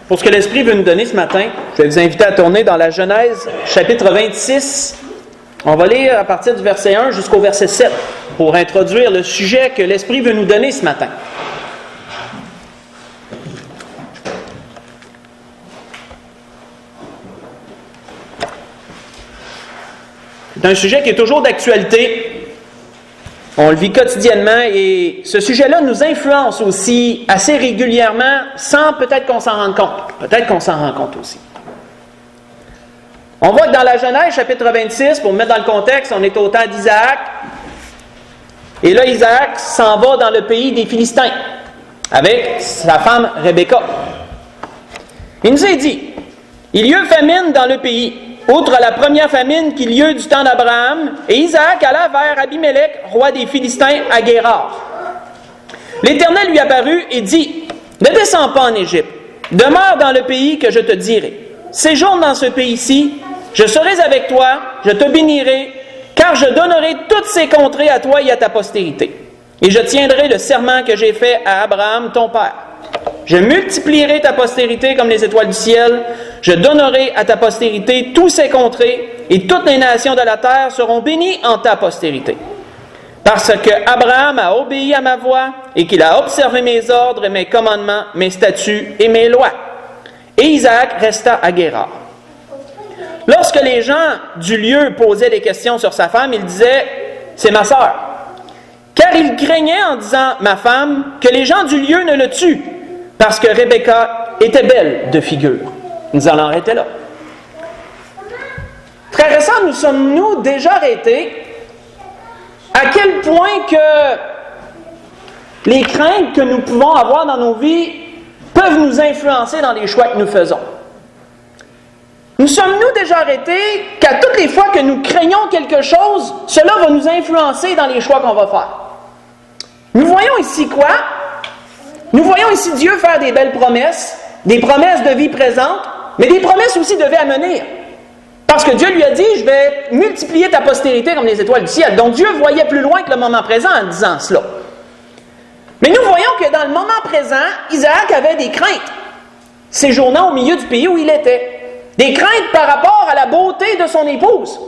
Pour ce que l'Esprit veut nous donner ce matin, je vais vous inviter à tourner dans la Genèse, chapitre 26. On va lire à partir du verset 1 jusqu'au verset 7 pour introduire le sujet que l'Esprit veut nous donner ce matin. C'est un sujet qui est toujours d'actualité. On le vit quotidiennement et ce sujet-là nous influence aussi assez régulièrement sans peut-être qu'on s'en rende compte. Peut-être qu'on s'en rend compte aussi. On voit que dans la Genèse, chapitre 26, pour mettre dans le contexte, on est au temps d'Isaac. Et là, Isaac s'en va dans le pays des Philistins avec sa femme Rebecca. Il nous est dit, il y eut famine dans le pays. Outre la première famine qu'il y eut du temps d'Abraham, et Isaac alla vers Abimelech, roi des Philistins, à Guérar. L'Éternel lui apparut et dit, « Ne descends pas en Égypte, demeure dans le pays que je te dirai. Séjourne dans ce pays-ci, je serai avec toi, je te bénirai, car je donnerai toutes ces contrées à toi et à ta postérité. Et je tiendrai le serment que j'ai fait à Abraham, ton père. Je multiplierai ta postérité comme les étoiles du ciel. Je donnerai à ta postérité tous ces contrées, et toutes les nations de la terre seront bénies en ta postérité. Parce que Abraham a obéi à ma voix, et qu'il a observé mes ordres et mes commandements, mes statuts et mes lois. Et Isaac resta à Guérar. Lorsque les gens du lieu posaient des questions sur sa femme, il disait, « C'est ma sœur. » Car il craignait en disant, « Ma femme, que les gens du lieu ne le tuent. » Parce que Rebecca était belle de figure. Nous allons arrêter là. Frères et sœurs, nous sommes-nous déjà arrêtés à quel point que les craintes que nous pouvons avoir dans nos vies peuvent nous influencer dans les choix que nous faisons? Nous sommes-nous déjà arrêtés qu'à toutes les fois que nous craignons quelque chose, cela va nous influencer dans les choix qu'on va faire? Nous voyons ici quoi? Nous voyons ici Dieu faire des belles promesses, des promesses de vie présente, mais des promesses aussi de vie à venir. Parce que Dieu lui a dit, je vais multiplier ta postérité comme les étoiles du ciel. Donc Dieu voyait plus loin que le moment présent en disant cela. Mais nous voyons que dans le moment présent, Isaac avait des craintes, séjournant au milieu du pays où il était. Des craintes par rapport à la beauté de son épouse.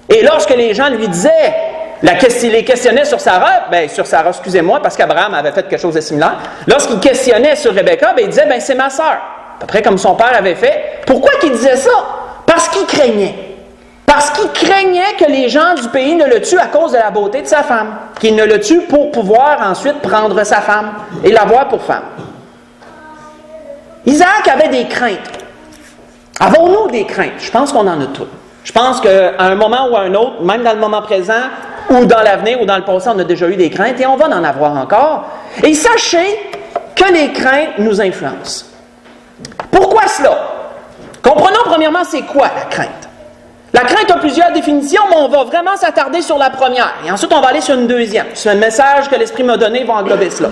Et lorsque les gens lui disaient, les questionnait sur Sarah, excusez-moi, parce qu'Abraham avait fait quelque chose de similaire. Lorsqu'il questionnait sur Rebecca, il disait, c'est ma sœur. À peu près comme son père avait fait. Pourquoi qu'il disait ça? Parce qu'il craignait. Parce qu'il craignait que les gens du pays ne le tuent à cause de la beauté de sa femme. Qu'ils ne le tuent pour pouvoir ensuite prendre sa femme et l'avoir pour femme. Isaac avait des craintes. Avons-nous des craintes? Je pense qu'on en a toutes. Je pense qu'à un moment ou à un autre, même dans le moment présent, ou dans l'avenir, ou dans le passé, on a déjà eu des craintes, et on va en avoir encore. Et sachez que les craintes nous influencent. Pourquoi cela? Comprenons premièrement, c'est quoi la crainte? La crainte a plusieurs définitions, mais on va vraiment s'attarder sur la première. Et ensuite, on va aller sur une deuxième. C'est un message que l'Esprit m'a donné, va englober cela.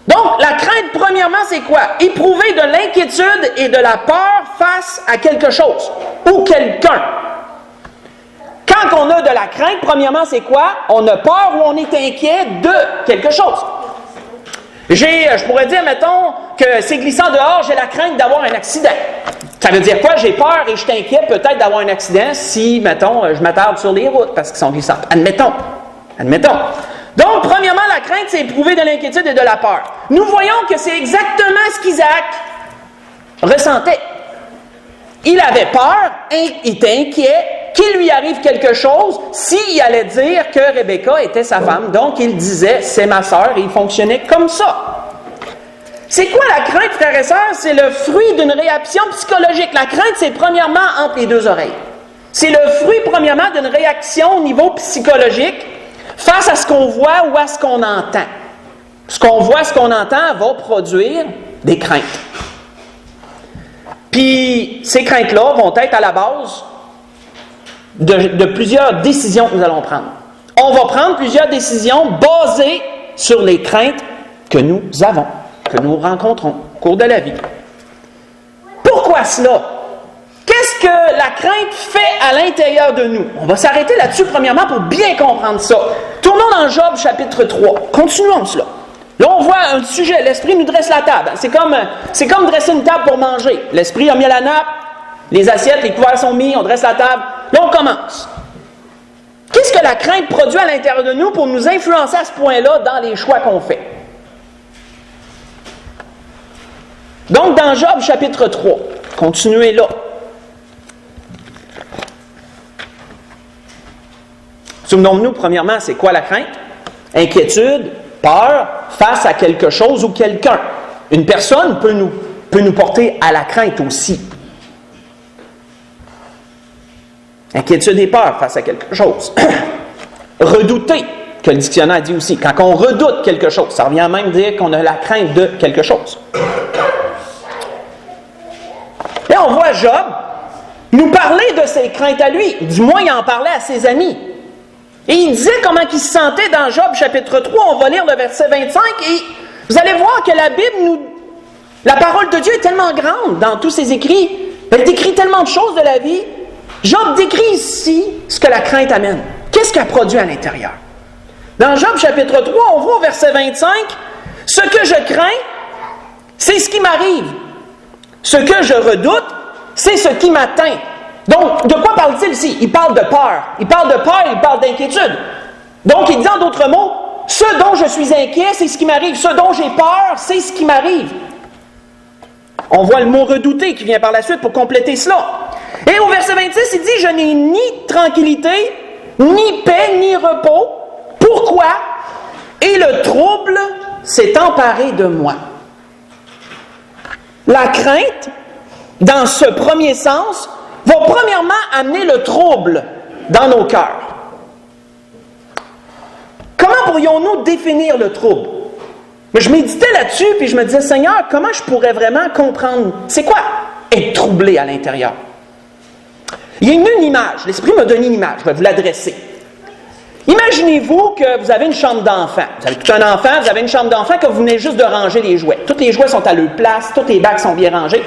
Donc, la crainte, premièrement, c'est quoi? Éprouver de l'inquiétude et de la peur face à quelque chose ou quelqu'un. Quand on a de la crainte, premièrement, c'est quoi? On a peur ou on est inquiet de quelque chose. Je pourrais dire, mettons, que c'est glissant dehors, j'ai la crainte d'avoir un accident. Ça veut dire quoi? J'ai peur et je suis inquiet peut-être d'avoir un accident si, mettons, je m'attarde sur les routes parce qu'ils sont glissantes. Admettons. Donc, premièrement, la crainte, c'est éprouver de l'inquiétude et de la peur. Nous voyons que c'est exactement ce qu'Isaac ressentait. Il avait peur, il était inquiet qu'il lui arrive quelque chose s'il allait dire que Rebecca était sa femme. Donc, il disait, c'est ma sœur, et il fonctionnait comme ça. C'est quoi la crainte, frères et sœurs? C'est le fruit d'une réaction psychologique. La crainte, c'est premièrement entre les deux oreilles. C'est le fruit, premièrement, d'une réaction au niveau psychologique face à ce qu'on voit ou à ce qu'on entend. Ce qu'on voit, ce qu'on entend va produire des craintes. Puis, ces craintes-là vont être à la base de plusieurs décisions que nous allons prendre. On va prendre plusieurs décisions basées sur les craintes que nous avons, que nous rencontrons au cours de la vie. Pourquoi cela? Qu'est-ce que la crainte fait à l'intérieur de nous? On va s'arrêter là-dessus premièrement pour bien comprendre ça. Tournons dans Job chapitre 3. Continuons cela. Là, on voit un sujet. L'Esprit nous dresse la table. C'est comme dresser une table pour manger. L'Esprit a mis la nappe, les assiettes, les couverts sont mis, on dresse la table. Là, on commence. Qu'est-ce que la crainte produit à l'intérieur de nous pour nous influencer à ce point-là dans les choix qu'on fait? Donc, dans Job, chapitre 3, continuez là. Souvenons-nous, premièrement, c'est quoi la crainte? Inquiétude, peur, face à quelque chose ou quelqu'un. Une personne peut nous porter à la crainte aussi. Inquiétude et peur face à quelque chose. Redouter, que le dictionnaire dit aussi. Quand on redoute quelque chose, ça revient même à dire qu'on a la crainte de quelque chose. Là, on voit Job nous parler de ses craintes à lui. Du moins, il en parlait à ses amis. Et il disait comment il se sentait dans Job chapitre 3. On va lire le verset 25 et vous allez voir que la Bible la parole de Dieu est tellement grande dans tous ses écrits. Elle décrit tellement de choses de la vie. Job décrit ici ce que la crainte amène. Qu'est-ce qu'elle produit à l'intérieur? Dans Job chapitre 3, on voit au verset 25, « Ce que je crains, c'est ce qui m'arrive. Ce que je redoute, c'est ce qui m'atteint. » Donc, de quoi parle-t-il ici? Il parle de peur. Il parle de peur, il parle d'inquiétude. Donc, il dit en d'autres mots, « Ce dont je suis inquiet, c'est ce qui m'arrive. Ce dont j'ai peur, c'est ce qui m'arrive. » On voit le mot « redouter » qui vient par la suite pour compléter cela. Et au verset 26, il dit « Je n'ai ni tranquillité, ni paix, ni repos. Pourquoi? Et le trouble s'est emparé de moi. » La crainte, dans ce premier sens, va premièrement amener le trouble dans nos cœurs. Comment pourrions-nous définir le trouble? Mais je méditais là-dessus, puis je me disais, Seigneur, comment je pourrais vraiment comprendre? C'est quoi être troublé à l'intérieur? Il y a une image. L'Esprit m'a donné une image. Je vais vous l'adresser. Imaginez-vous que vous avez une chambre d'enfant. Vous avez tout un enfant, vous avez une chambre d'enfant que vous venez juste de ranger les jouets. Tous les jouets sont à leur place, tous les bacs sont bien rangés.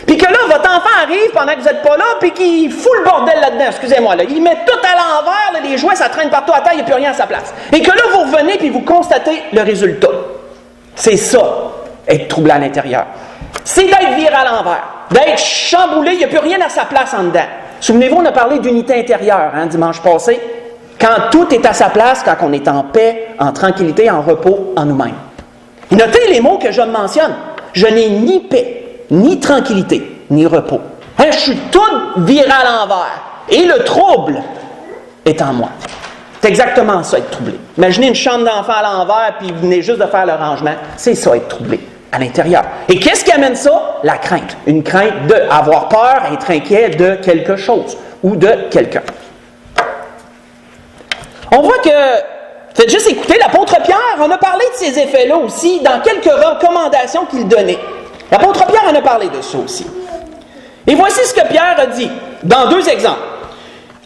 Puis que là, votre enfant arrive pendant que vous n'êtes pas là, puis qu'il fout le bordel là-dedans. Excusez-moi, là. Il met tout à l'envers, là, les jouets, ça traîne partout à terre, il n'y a plus rien à sa place. Et que là, vous revenez, puis vous constatez le résultat. C'est ça, être troublé à l'intérieur. C'est d'être viré à l'envers, d'être chamboulé, il n'y a plus rien à sa place en dedans. Souvenez-vous, on a parlé d'unité intérieure, dimanche passé. Quand tout est à sa place, quand on est en paix, en tranquillité, en repos, en nous-mêmes. Et notez les mots que je mentionne. Je n'ai ni paix, ni tranquillité, ni repos. Je suis tout viré à l'envers. Et le trouble est en moi. C'est exactement ça, être troublé. Imaginez une chambre d'enfant à l'envers, puis vous venez juste de faire le rangement. C'est ça, être troublé, à l'intérieur. Et qu'est-ce qui amène ça? La crainte. Une crainte d'avoir peur, être inquiet de quelque chose ou de quelqu'un. On voit que, faites juste écouter, l'apôtre Pierre en a parlé de ces effets-là aussi dans quelques recommandations qu'il donnait. L'apôtre Pierre en a parlé de ça aussi. Et voici ce que Pierre a dit dans 2 exemples.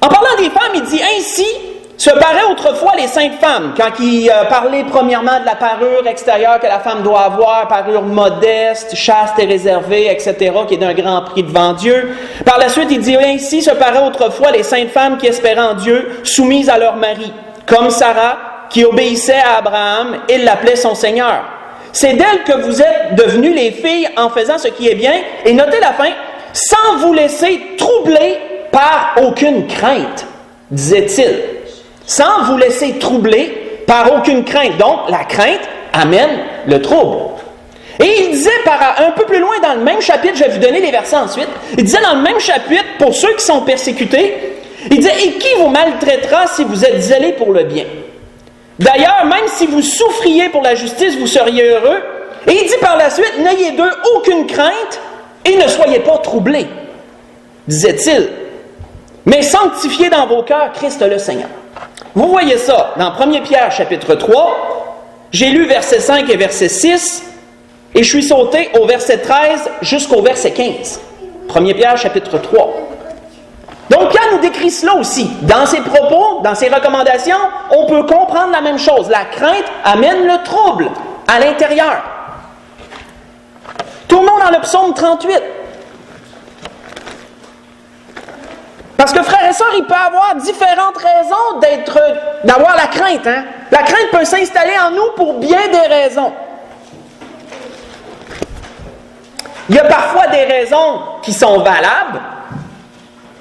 En parlant des femmes, il dit « Ainsi se paraient autrefois les saintes femmes », quand il parlait premièrement de la parure extérieure que la femme doit avoir, parure modeste, chaste et réservée, etc., qui est d'un grand prix devant Dieu. Par la suite, il dit « Ainsi se paraient autrefois les saintes femmes qui espéraient en Dieu, soumises à leur mari, comme Sarah, qui obéissait à Abraham et l'appelait son Seigneur. C'est d'elle que vous êtes devenues les filles en faisant ce qui est bien, et notez la fin, sans vous laisser troubler par aucune crainte, disait-il. Sans vous laisser troubler par aucune crainte. Donc, la crainte amène le trouble. Et il disait un peu plus loin dans le même chapitre, je vais vous donner les versets ensuite, il disait dans le même chapitre, pour ceux qui sont persécutés, il disait « Et qui vous maltraitera si vous êtes zélés pour le bien? D'ailleurs, même si vous souffriez pour la justice, vous seriez heureux. » Et il dit par la suite « N'ayez d'eux aucune crainte et ne soyez pas troublés, disait-il. Mais sanctifiez dans vos cœurs Christ le Seigneur. » Vous voyez ça dans 1 Pierre chapitre 3. J'ai lu verset 5 et verset 6 et je suis sauté au verset 13 jusqu'au verset 15. 1 Pierre chapitre 3. Donc, Pierre nous décrit cela aussi. Dans ses propos, dans ses recommandations, on peut comprendre la même chose. La crainte amène le trouble à l'intérieur. Tournons dans le psaume 38. Parce que, frères et sœurs, il peut y avoir différentes raisons d'avoir la crainte. La crainte peut s'installer en nous pour bien des raisons. Il y a parfois des raisons qui sont valables.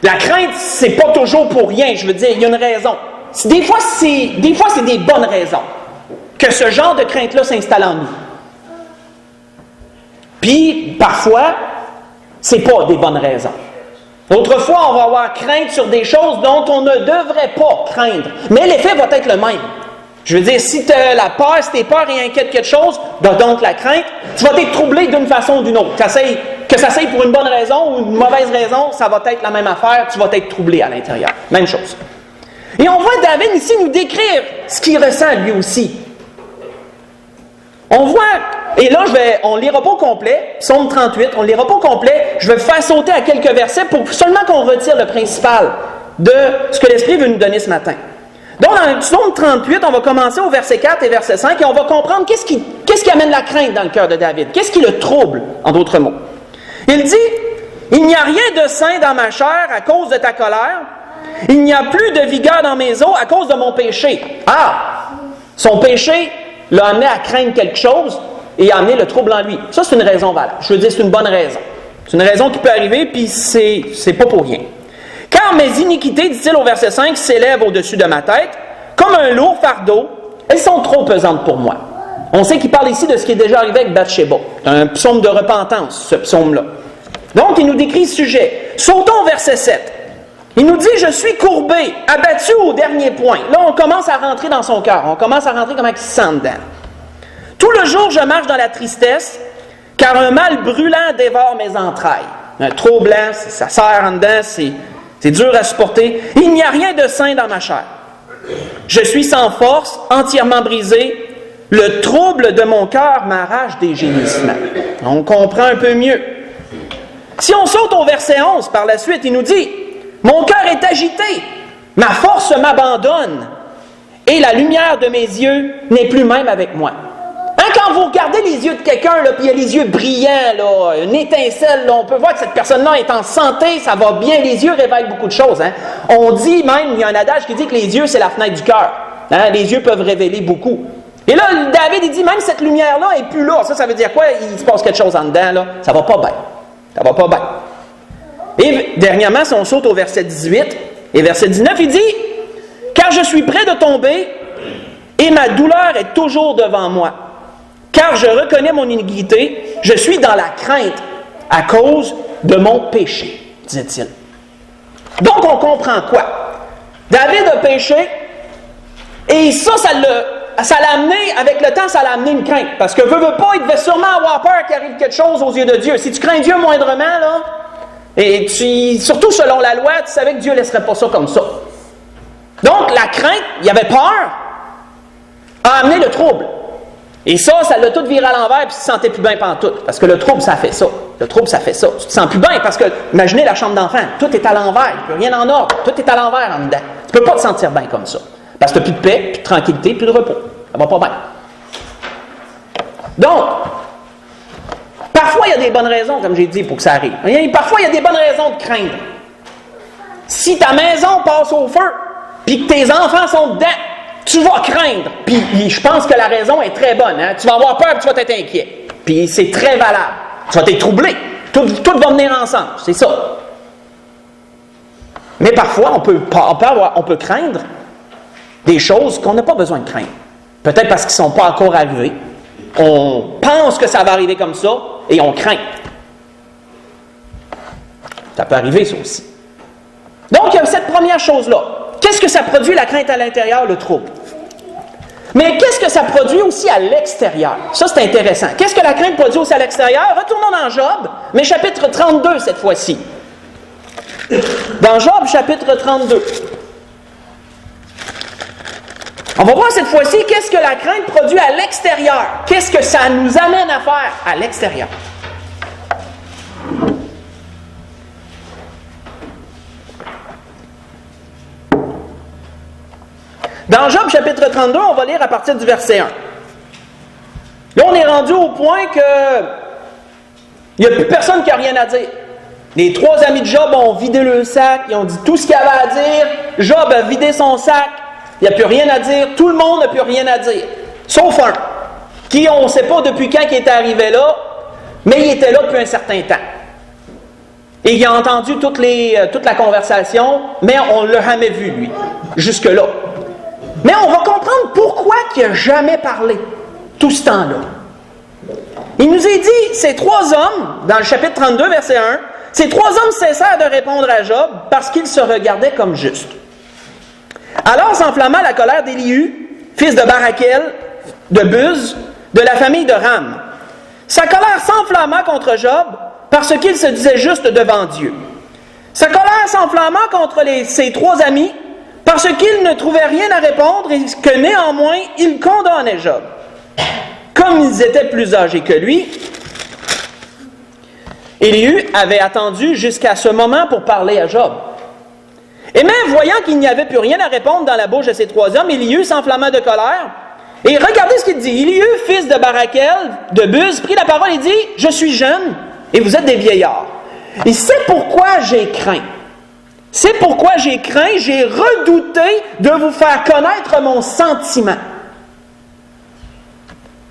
La crainte, c'est pas toujours pour rien, je veux dire, il y a une raison. Des fois, c'est des bonnes raisons que ce genre de crainte-là s'installe en nous. Puis, parfois, c'est pas des bonnes raisons. Autrefois, on va avoir crainte sur des choses dont on ne devrait pas craindre. Mais l'effet va être le même. Je veux dire, si tu as la peur, si tes peurs et inquiètes quelque chose, donc la crainte, tu vas être troublé d'une façon ou d'une autre. Que ça s'aille pour une bonne raison ou une mauvaise raison, ça va être la même affaire, tu vas être troublé à l'intérieur. Même chose. Et on voit David ici nous décrire ce qu'il ressent lui aussi. On voit, et là on ne lira pas au complet, Psaume 38, on ne lira pas au complet, je vais faire sauter à quelques versets pour seulement qu'on retire le principal de ce que l'Esprit veut nous donner ce matin. Donc, dans le Psaume 38, on va commencer au verset 4 et verset 5 et on va comprendre qu'est-ce qui amène la crainte dans le cœur de David. Qu'est-ce qui le trouble, en d'autres mots. Il dit, « Il n'y a rien de sain dans ma chair à cause de ta colère. Il n'y a plus de vigueur dans mes os à cause de mon péché. » Ah! Son péché l'a amené à craindre quelque chose et a amené le trouble en lui. Ça, c'est une raison valable. Je veux dire, c'est une bonne raison. C'est une raison qui peut arriver, puis c'est pas pour rien. « Car mes iniquités, dit-il au verset 5, s'élèvent au-dessus de ma tête, comme un lourd fardeau, elles sont trop pesantes pour moi. » On sait qu'il parle ici de ce qui est déjà arrivé avec Bathsheba. C'est un psaume de repentance, ce psaume-là. Donc, il nous décrit ce sujet. Sautons au verset 7. Il nous dit, « Je suis courbé, abattu au dernier point. » Là, on commence à rentrer dans son cœur. On commence à rentrer comme il se sent dedans. « Tout le jour, je marche dans la tristesse, car un mal brûlant dévore mes entrailles. » Un trop blanc, ça serre en dedans, c'est dur à supporter. « Il n'y a rien de sain dans ma chair. Je suis sans force, entièrement brisé. Le trouble de mon cœur m'arrache des gémissements. » On comprend un peu mieux. Si on saute au verset 11 par la suite, il nous dit, « Mon cœur est agité, ma force m'abandonne, et la lumière de mes yeux n'est plus même avec moi. » Hein, quand vous regardez les yeux de quelqu'un, puis il y a les yeux brillants, là, une étincelle, là, on peut voir que cette personne-là est en santé, ça va bien, les yeux révèlent beaucoup de choses. Hein. On dit même, il y a un adage qui dit que les yeux, c'est la fenêtre du cœur. Hein, les yeux peuvent révéler beaucoup. Et là, David, il dit, même cette lumière-là n'est plus là. Ça veut dire quoi? Il se passe quelque chose en dedans, là. Ça va pas bien. Ça va pas bien. Et dernièrement, si on saute au verset 18 et verset 19, il dit, « Car je suis près de tomber, et ma douleur est toujours devant moi. Car je reconnais mon iniquité, je suis dans la crainte à cause de mon péché, disait-il. » Donc, on comprend quoi? David a péché, et ça l'a amené, avec le temps, ça l'a amené une crainte. Parce que veut pas, il devait sûrement avoir peur qu'il arrive quelque chose aux yeux de Dieu. Si tu crains Dieu moindrement, là, et surtout selon la loi, tu savais que Dieu ne laisserait pas ça comme ça. Donc, la crainte, il y avait peur, a amené le trouble. Et ça l'a tout viré à l'envers, puis il se sentait plus bien pantoute. Parce que le trouble, ça fait ça. Le trouble, ça fait ça. Tu te sens plus bien, parce que, imaginez la chambre d'enfant, tout est à l'envers, il n'y a plus rien en ordre, tout est à l'envers en dedans. Tu ne peux pas te sentir bien comme ça. Parce que tu n'as plus de paix, plus de tranquillité, plus de repos. Ça va pas bien. Donc, parfois, il y a des bonnes raisons, comme j'ai dit, pour que ça arrive. Parfois, il y a des bonnes raisons de craindre. Si ta maison passe au feu, puis que tes enfants sont dedans, tu vas craindre. Puis je pense que la raison est très bonne. Hein? Tu vas avoir peur et tu vas être inquiet. Puis c'est très valable. Tu vas être troublé. Tout va venir ensemble. C'est ça. Mais parfois, on peut craindre des choses qu'on n'a pas besoin de craindre. Peut-être parce qu'ils ne sont pas encore arrivés. On pense que ça va arriver comme ça et on craint. Ça peut arriver, ça aussi. Donc, il y a cette première chose-là. Qu'est-ce que ça produit, la crainte à l'intérieur, le trouble? Mais qu'est-ce que ça produit aussi à l'extérieur? Ça, c'est intéressant. Qu'est-ce que la crainte produit aussi à l'extérieur? Retournons dans Job, mais chapitre 32 cette fois-ci. Dans Job, chapitre 32. On va voir cette fois-ci qu'est-ce que la crainte produit à l'extérieur. Qu'est-ce que ça nous amène à faire à l'extérieur? Dans Job, chapitre 32, on va lire à partir du verset 1. Là, on est rendu au point que il n'y a plus personne qui n'a rien à dire. Les trois amis de Job ont vidé le sac, ils ont dit tout ce qu'il y avait à dire. Job a vidé son sac, il n'y a plus rien à dire. Tout le monde n'a plus rien à dire. Sauf un, qui on ne sait pas depuis quand qui est arrivé là, mais il était là depuis un certain temps. Et il a entendu toute la conversation, mais on ne l'a jamais vu, lui, jusque-là. Mais on va comprendre pourquoi il n'a jamais parlé tout ce temps-là. Il nous est dit, ces 3 hommes, dans le chapitre 32, verset 1, ces 3 hommes cessèrent de répondre à Job parce qu'ils se regardaient comme justes. Alors s'enflamma la colère d'Élihu, fils de Barakel, de Buz, de la famille de Ram. Sa colère s'enflamma contre Job parce qu'il se disait juste devant Dieu. Sa colère s'enflamma contre ses 3 amis parce qu'ils ne trouvaient rien à répondre et que néanmoins ils condamnaient Job. Comme ils étaient plus âgés que lui, Élihu avait attendu jusqu'à ce moment pour parler à Job. Et même voyant qu'il n'y avait plus rien à répondre dans la bouche de ces 3 hommes, Élihu s'enflamma de colère. Et regardez ce qu'il dit. Élihu, fils de Barakel, de Buz, prit la parole et dit, « Je suis jeune et vous êtes des vieillards. Et c'est pourquoi j'ai craint. C'est pourquoi j'ai craint, j'ai redouté de vous faire connaître mon sentiment.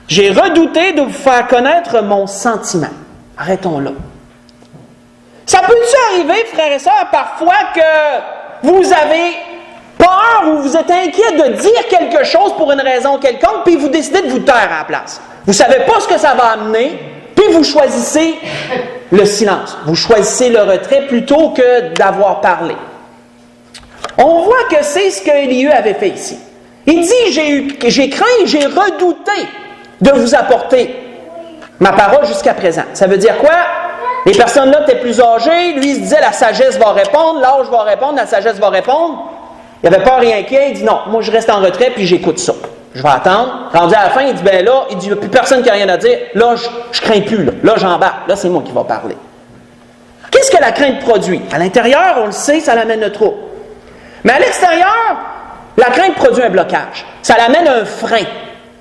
J'ai redouté de vous faire connaître mon sentiment. » Arrêtons là. Ça peut-tu arriver, frères et sœurs, parfois que vous avez peur ou vous êtes inquiet de dire quelque chose pour une raison quelconque, puis vous décidez de vous taire à la place. Vous ne savez pas ce que ça va amener, puis vous choisissez le silence. Vous choisissez le retrait plutôt que d'avoir parlé. On voit que c'est ce que Élihu avait fait ici. Il dit, j'ai craint, j'ai redouté de vous apporter ma parole jusqu'à présent. Ça veut dire quoi? Les personnes-là étaient plus âgées, lui il se disait la sagesse va répondre, l'âge va répondre, la sagesse va répondre. Il n'avait pas rien inquiet, il dit non, moi je reste en retrait puis j'écoute ça. Je vais attendre. Rendu à la fin, il dit ben là, il dit il n'y a plus personne qui n'a rien à dire, là je crains plus, là j'embarque, là c'est moi qui va parler. Qu'est-ce que la crainte produit? À l'intérieur, on le sait, ça l'amène le trouble. Mais à l'extérieur, la crainte produit un blocage. Ça l'amène un frein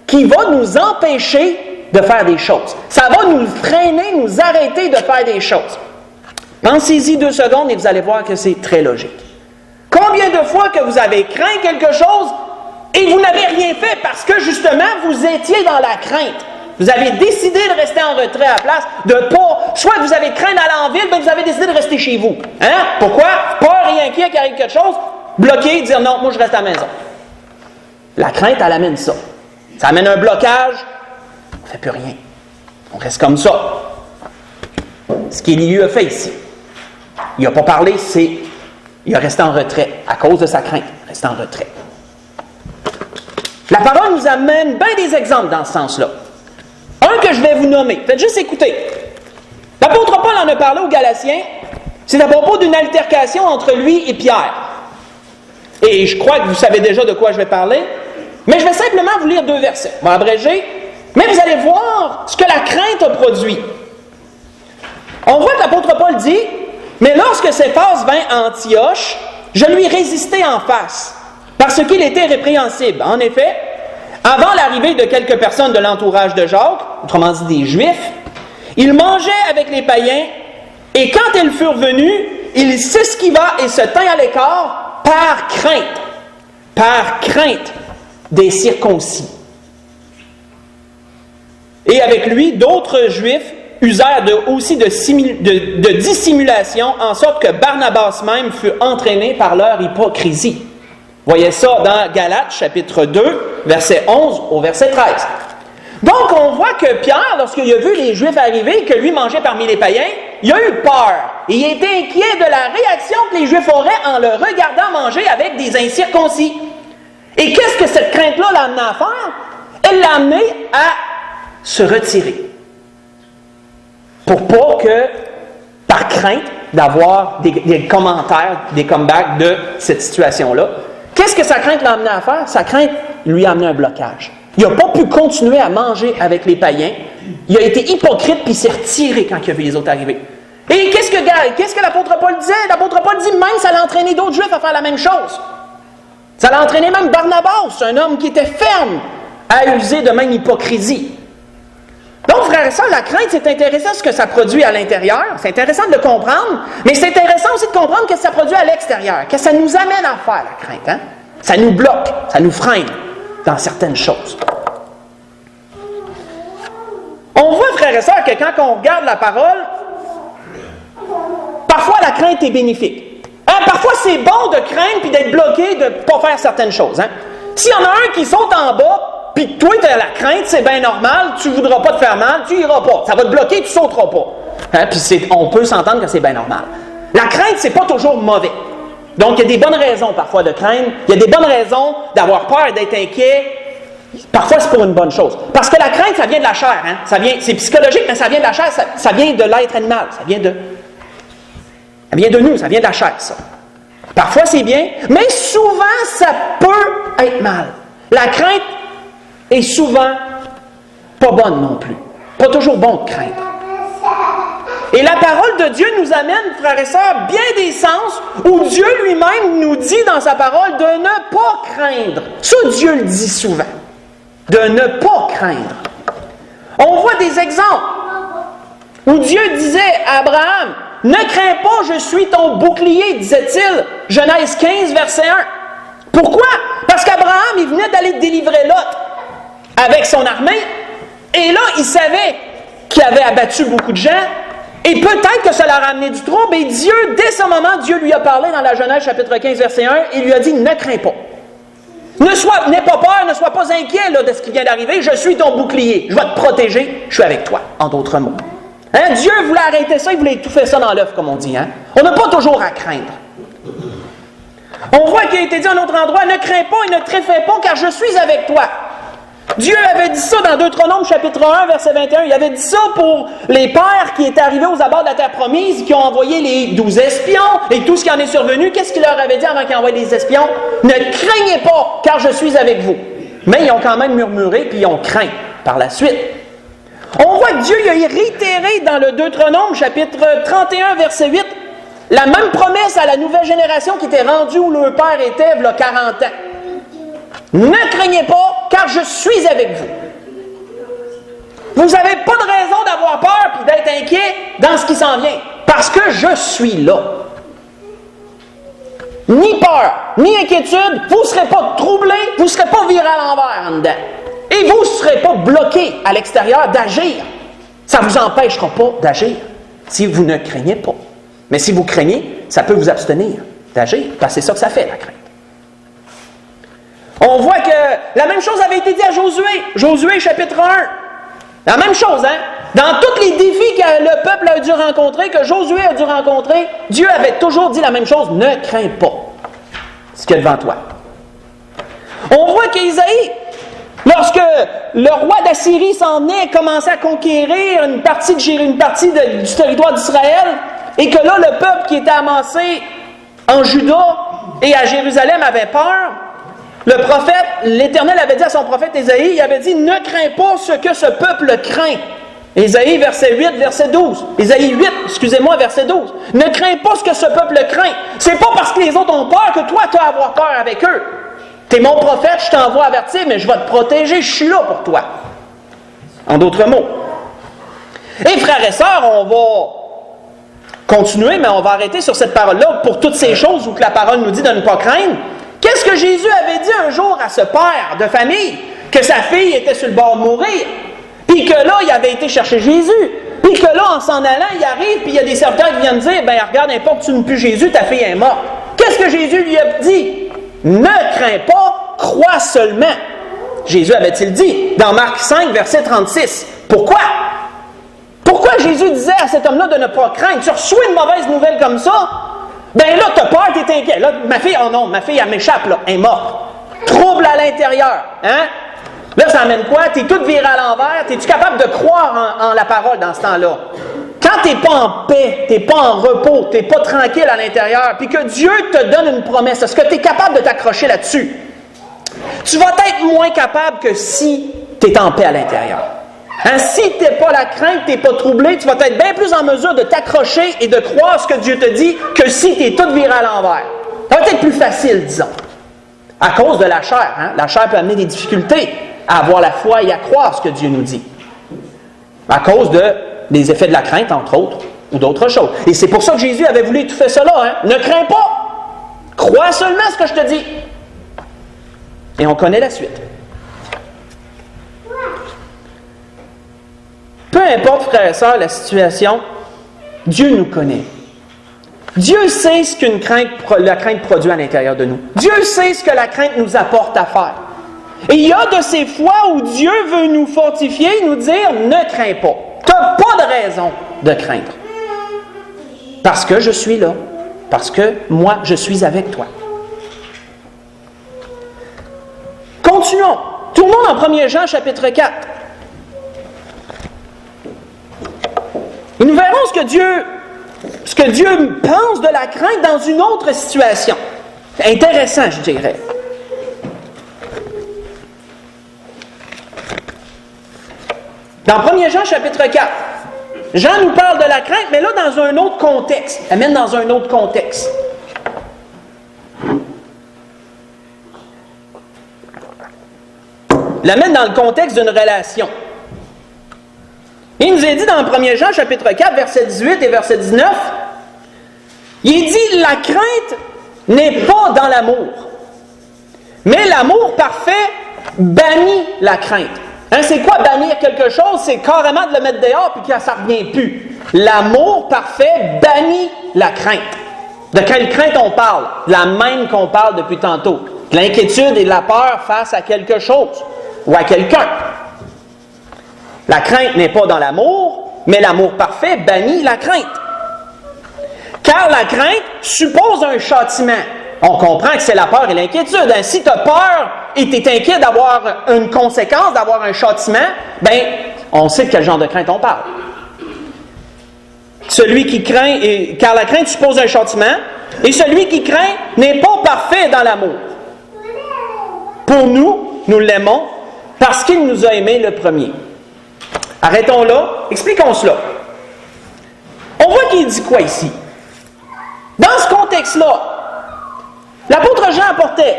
qui va nous empêcher de faire des choses. Ça va nous freiner, nous arrêter de faire des choses. Pensez-y 2 secondes et vous allez voir que c'est très logique. Combien de fois que vous avez craint quelque chose et vous n'avez rien fait parce que justement vous étiez dans la crainte. Vous avez décidé de rester en retrait à la place, de pas... Soit vous avez craint d'aller en ville, mais vous avez décidé de rester chez vous. Hein? Pourquoi? Peur et inquiet qu'il arrive quelque chose, bloquer, dire non, moi je reste à la maison. La crainte, elle amène ça. Ça amène un blocage, on ne fait plus rien. On reste comme ça. Ce qu'Élihu a fait ici. Il n'a pas parlé, il a resté en retrait à cause de sa crainte. Rester en retrait. La parole nous amène bien des exemples dans ce sens-là. Un que je vais vous nommer. Faites juste écouter. L'apôtre Paul en a parlé aux Galatiens. C'est à propos d'une altercation entre lui et Pierre. Et je crois que vous savez déjà de quoi je vais parler. Mais je vais simplement vous lire 2 versets. Je vais abréger. Mais vous allez voir ce que la crainte a produit. On voit que l'apôtre Paul dit, « Mais lorsque Céphas vint à Antioche, je lui résistai en face, parce qu'il était répréhensible. En effet, avant l'arrivée de quelques personnes de l'entourage de Jacques, autrement dit des Juifs, il mangeait avec les païens, et quand ils furent venus, il s'esquiva et se tint à l'écart par crainte des circoncis. Et avec lui, d'autres Juifs usèrent aussi de dissimulation, en sorte que Barnabas même fut entraîné par leur hypocrisie. Voyez ça dans Galates, chapitre 2, verset 11 au verset 13. Donc, on voit que Pierre, lorsqu'il a vu les Juifs arriver, que lui mangeait parmi les païens, il a eu peur. Et il était inquiet de la réaction que les Juifs auraient en le regardant manger avec des incirconcis. Et qu'est-ce que cette crainte-là l'a amené à faire? Elle l'a amené à se retirer. Pour pas que, par crainte d'avoir des commentaires, des comebacks de cette situation-là, qu'est-ce que sa crainte l'a amené à faire? Sa crainte lui a amené un blocage. Il n'a pas pu continuer à manger avec les païens. Il a été hypocrite puis il s'est retiré quand il a vu les autres arriver. Et qu'est-ce que l'apôtre Paul disait? L'apôtre Paul dit même ça l'a entraîné d'autres Juifs à faire la même chose. Ça l'a entraîné même Barnabas, un homme qui était ferme à user de même hypocrisie. Donc, frères et sœurs, la crainte, c'est intéressant ce que ça produit à l'intérieur. C'est intéressant de le comprendre, mais c'est intéressant aussi de comprendre ce que ça produit à l'extérieur. Que ça nous amène à faire, la crainte. Hein? Ça nous bloque, ça nous freine dans certaines choses. On voit, frères frères et sœurs, que quand on regarde la parole, parfois la crainte est bénéfique. Parfois, c'est bon de craindre puis d'être bloqué de ne pas faire certaines choses. S'il y en a un qui saute en bas, puis que toi, tu as la crainte, c'est bien normal, tu ne voudras pas te faire mal, tu n'iras pas. Ça va te bloquer, tu ne sauteras pas. Puis on peut s'entendre que c'est bien normal. La crainte, c'est pas toujours mauvais. Donc, il y a des bonnes raisons parfois de craindre. Il y a des bonnes raisons d'avoir peur et d'être inquiet. Parfois, c'est pour une bonne chose. Parce que la crainte, ça vient de la chair. C'est psychologique, mais ça vient de la chair, ça vient de l'être animal. Ça vient de nous, ça vient de la chair, ça. Parfois, c'est bien, mais souvent, ça peut être mal. La crainte est souvent pas bonne non plus. Pas toujours bon de craindre. Et la parole de Dieu nous amène, frères et sœurs, bien des sens où Dieu lui-même nous dit dans sa parole de ne pas craindre. Ça, Dieu le dit souvent. De ne pas craindre. On voit des exemples où Dieu disait à Abraham, « Ne crains pas, je suis ton bouclier, disait-il. » Genèse 15, verset 1. Pourquoi? Parce qu'Abraham, il venait d'aller délivrer Lot avec son armée, et là, il savait qu'il avait abattu beaucoup de gens, et peut-être que ça leur a amené du trouble, et Dieu, dès ce moment, Dieu lui a parlé dans la Genèse chapitre 15, verset 1, il lui a dit, « Ne crains pas. N'aie pas peur, ne sois pas inquiet là, de ce qui vient d'arriver, je suis ton bouclier, je vais te protéger, je suis avec toi, en d'autres mots. » Dieu voulait arrêter ça, il voulait étouffer ça dans l'œuf, comme on dit. On n'a pas toujours à craindre. On voit qu'il a été dit à un autre endroit, « Ne crains pas et ne t'effraie pas, car je suis avec toi. » Dieu avait dit ça dans Deutéronome chapitre 1, verset 21. Il avait dit ça pour les pères qui étaient arrivés aux abords de la terre promise, qui ont envoyé les 12 espions et tout ce qui en est survenu. Qu'est-ce qu'il leur avait dit avant qu'ils envoient les espions? « Ne craignez pas, car je suis avec vous. » Mais ils ont quand même murmuré, puis ils ont craint par la suite. On voit que Dieu il a réitéré dans le Deutéronome, chapitre 31, verset 8, la même promesse à la nouvelle génération qui était rendue où leur père était, il y a 40 ans. Ne craignez pas, car je suis avec vous. Vous n'avez pas de raison d'avoir peur et d'être inquiet dans ce qui s'en vient, parce que je suis là. Ni peur, ni inquiétude, vous ne serez pas troublés, vous ne serez pas virés à l'envers en dedans. Et vous ne serez pas bloqués à l'extérieur d'agir. Ça ne vous empêchera pas d'agir si vous ne craignez pas. Mais si vous craignez, ça peut vous abstenir d'agir, parce que c'est ça que ça fait, la crainte. On voit que la même chose avait été dit à Josué. Josué, chapitre 1. La même chose, Dans tous les défis que le peuple a dû rencontrer, que Josué a dû rencontrer, Dieu avait toujours dit la même chose, ne crains pas ce qu'il y a devant toi. On voit qu'Ésaïe, lorsque le roi d'Assyrie s'en venait et commençait à conquérir une partie du territoire d'Israël, et que là, le peuple qui était amassé en Juda et à Jérusalem avait peur, le prophète, l'Éternel avait dit à son prophète Ésaïe, il avait dit, ne crains pas ce que ce peuple craint. Ésaïe, verset 8, verset 12. Ésaïe 8, verset 12. Ne crains pas ce que ce peuple craint. C'est pas parce que les autres ont peur que toi, tu as à avoir peur avec eux. Tu es mon prophète, je t'envoie avertir, mais je vais te protéger, je suis là pour toi. En d'autres mots. Et frères et sœurs, on va continuer, mais on va arrêter sur cette parole-là pour toutes ces choses où que la parole nous dit de ne pas craindre. Qu'est-ce que Jésus avait dit un jour à ce père de famille? Que sa fille était sur le bord de mourir. Puis que là, il avait été chercher Jésus. Puis que là, en s'en allant, il arrive, puis il y a des serviteurs qui viennent dire, ben regarde, n'importe que tu n'aimes plus Jésus, ta fille est morte. Qu'est-ce que Jésus lui a dit? Ne crains pas, crois seulement. Jésus avait-il dit dans Marc 5, verset 36. Pourquoi? Pourquoi Jésus disait à cet homme-là de ne pas craindre? Tu reçois une mauvaise nouvelle comme ça? Ben là, tu as peur, tu es inquiet. Là, ma fille, oh non, ma fille, elle m'échappe, là, elle est morte. Trouble à l'intérieur. Là, ça amène quoi? Tu es toute virée à l'envers. Es-tu capable de croire en la parole dans ce temps-là? Quand tu n'es pas en paix, tu n'es pas en repos, tu n'es pas tranquille à l'intérieur, puis que Dieu te donne une promesse, est-ce que tu es capable de t'accrocher là-dessus? Tu vas être moins capable que si tu es en paix à l'intérieur. Si tu n'es pas la crainte, tu n'es pas troublé, tu vas être bien plus en mesure de t'accrocher et de croire ce que Dieu te dit que si tu es toute virée à l'envers. Ça va être plus facile, disons. À cause de la chair. La chair peut amener des difficultés à avoir la foi et à croire ce que Dieu nous dit. À cause des effets de la crainte, entre autres, ou d'autres choses. Et c'est pour ça que Jésus avait voulu étouffer cela. Ne crains pas. Crois seulement ce que je te dis. Et on connaît la suite. Peu importe, frères et sœurs, la situation, Dieu nous connaît. Dieu sait ce la crainte produit à l'intérieur de nous. Dieu sait ce que la crainte nous apporte à faire. Et il y a de ces fois où Dieu veut nous fortifier, nous dire, ne crains pas. Tu n'as pas de raison de craindre. Parce que je suis là. Parce que moi, je suis avec toi. Continuons. Tournons dans 1 Jean, chapitre 4. Et nous verrons ce que Dieu pense de la crainte dans une autre situation. Intéressant, je dirais. Dans 1 Jean, chapitre 4, Jean nous parle de la crainte, mais là, dans un autre contexte. Amène dans un autre contexte. L'amène dans le contexte d'une relation. Il nous est dit dans 1 Jean, chapitre 4, verset 18 et verset 19, il est dit, la crainte n'est pas dans l'amour, mais l'amour parfait bannit la crainte. Hein, c'est quoi bannir quelque chose? C'est carrément de le mettre dehors puis que ça ne revient plus. L'amour parfait bannit la crainte. De quelle crainte on parle? La même qu'on parle depuis tantôt. De l'inquiétude et de la peur face à quelque chose ou à quelqu'un. La crainte n'est pas dans l'amour, mais l'amour parfait bannit la crainte. Car la crainte suppose un châtiment. On comprend que c'est la peur et l'inquiétude. Hein? Si tu as peur et tu es inquiet d'avoir une conséquence, d'avoir un châtiment, bien, on sait de quel genre de crainte on parle. Celui qui craint, car la crainte suppose un châtiment, et celui qui craint n'est pas parfait dans l'amour. Pour nous, nous l'aimons parce qu'il nous a aimés le premier. Arrêtons là, expliquons cela. On voit qu'il dit quoi ici? Dans ce contexte-là, l'apôtre Jean apportait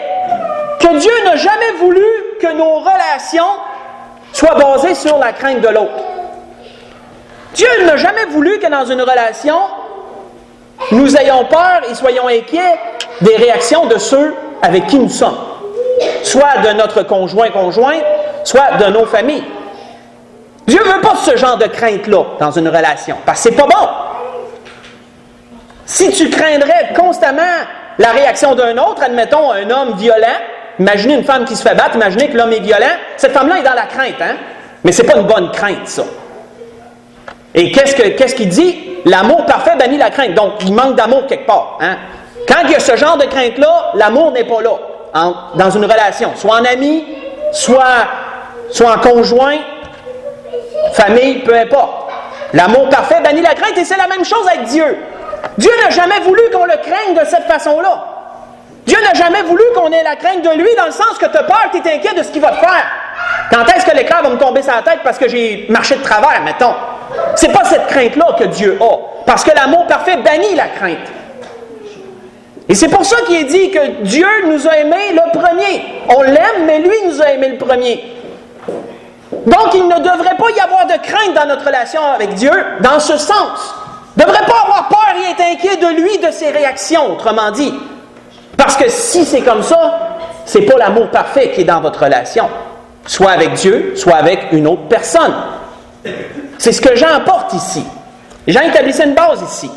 que Dieu n'a jamais voulu que nos relations soient basées sur la crainte de l'autre. Dieu n'a jamais voulu que dans une relation, nous ayons peur et soyons inquiets des réactions de ceux avec qui nous sommes. Soit de notre conjoint, soit de nos familles. Dieu ne veut pas ce genre de crainte-là dans une relation, parce que c'est pas bon. Si tu craindrais constamment la réaction d'un autre, admettons un homme violent, imaginez une femme qui se fait battre, imaginez que l'homme est violent, cette femme-là est dans la crainte, hein? Mais c'est pas une bonne crainte, ça. Et qu'est-ce qu'il dit? L'amour parfait bannit la crainte. Donc, il manque d'amour quelque part. Hein? Quand il y a ce genre de crainte-là, l'amour n'est pas là, dans une relation. Soit en ami, soit en conjoint, famille, peu importe. L'amour parfait bannit la crainte et c'est la même chose avec Dieu. Dieu n'a jamais voulu qu'on le craigne de cette façon-là. Dieu n'a jamais voulu qu'on ait la crainte de lui dans le sens que tu as peur, tu es inquiet de ce qu'il va te faire. Quand est-ce que l'éclair va me tomber sur la tête parce que j'ai marché de travers, mettons? C'est pas cette crainte-là que Dieu a. Parce que l'amour parfait bannit la crainte. Et c'est pour ça qu'il est dit que Dieu nous a aimés le premier. On l'aime, mais lui nous a aimés le premier. Donc, il ne devrait pas y avoir de crainte dans notre relation avec Dieu, dans ce sens. Il ne devrait pas avoir peur et être inquiet de lui, de ses réactions, autrement dit. Parce que si c'est comme ça, c'est pas l'amour parfait qui est dans votre relation. Soit avec Dieu, soit avec une autre personne. C'est ce que Jean apporte ici. Jean établissait une base ici.